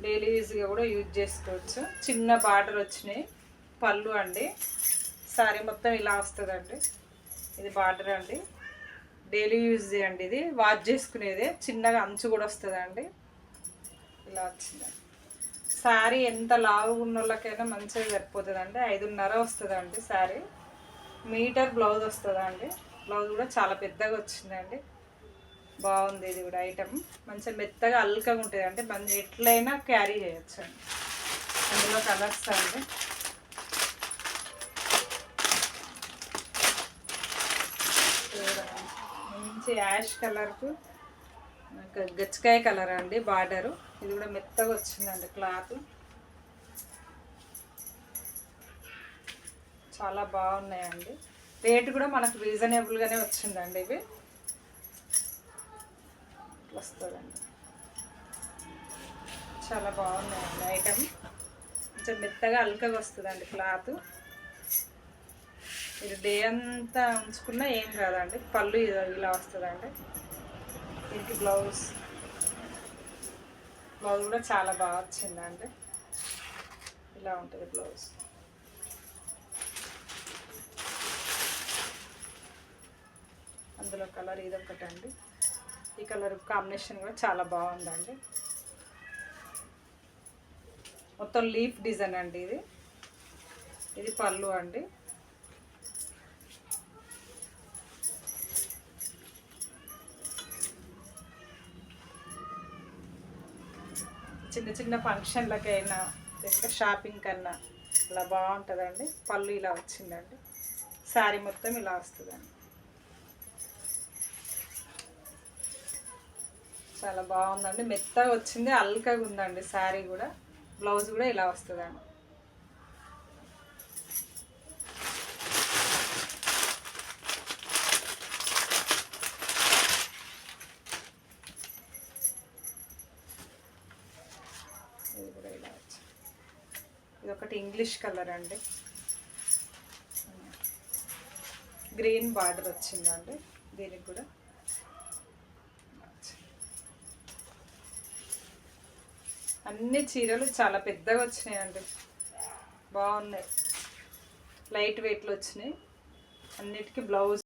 Daily యూజ్గా కూడా use చేసుకోవచ్చు. చిన్న బార్డర్ వచ్చినాయి. పళ్ళు అండి. సారీ మొత్తం ఇలా వస్తుందండి. ఇది బార్డర్ అండి. డైలీ యూజ్ చేయండి. ఇది వాష్ చేసుకునేదే. చిన్నగా అంచు కూడా వస్తుందండి. ఇలా వచ్చిందండి. శారీ ఎంత లావుగా ఉన్న వాళ్ళకైనా మంచిగా సరిపోతుందండి. 5.5 వస్తుందండి శారీ. మీటర్ బ్లౌజ్ వస్తుందండి. బ్లౌజ్ కూడా చాలా పెద్దగా వచ్చిందండి. బాగుంది. ఇది కూడా ఐటమ్ మంచిగా మెత్తగా అల్కగా ఉంటుంది. అంటే మనం ఎట్లయినా క్యారీ చేయొచ్చు అండి. అందులో కలర్స్ అండి. మంచి యాష్ కలర్కు గచ్చకాయ కలర్ అండి బార్డరు. ఇది కూడా మెత్తగా వచ్చిందండి. క్లాత్ చాలా బాగున్నాయండి. రేట్ కూడా మనకు రీజనబుల్గానే వచ్చిందండి. ఇవి వస్తుందండి. చాలా బాగున్నాయండి ఐటమ్. కొంచెం మెత్తగా అల్కగా వస్తుందండి క్లాత్. ఇది డే అంతా ఉంచుకున్నా ఏం కాదండి. పళ్ళు ఇలా వస్తుందండి. దీనికి బ్లౌజ్ కూడా చాలా బాగా వచ్చిందండి. ఇలా ఉంటుంది బ్లౌజ్. అందులో కలర్ ఇదొకటండి. ఈ కలర్ కాంబినేషన్ కూడా చాలా బాగుందండి. మొత్తం లీఫ్ డిజైన్ అండి. ఇది పళ్ళు అండి. చిన్న చిన్న ఫంక్షన్లకైనా లేకపోతే షాపింగ్ కన్నా ఇలా బాగుంటుందండి. పళ్ళు ఇలా వచ్చిందండి. శారీ మొత్తం ఇలా వస్తుందండి. చాలా బాగుందండి. మెత్తగా వచ్చింది. అల్కగా ఉందండి శారీ కూడా. బ్లౌజ్ కూడా ఇలా వస్తుందండి. ఇది కూడా ఇలా వచ్చింది. ఇది ఒకటి ఇంగ్లీష్ కలర్ అండి. గ్రీన్ బార్డర్ వచ్చిందండి. దీనికి కూడా అన్ని చీరలు చాలా పెద్దగా వచ్చినాయండి. బాగున్నాయి. లైట్ వెయిట్లో వచ్చినాయి. అన్నిటికీ బ్లౌజ్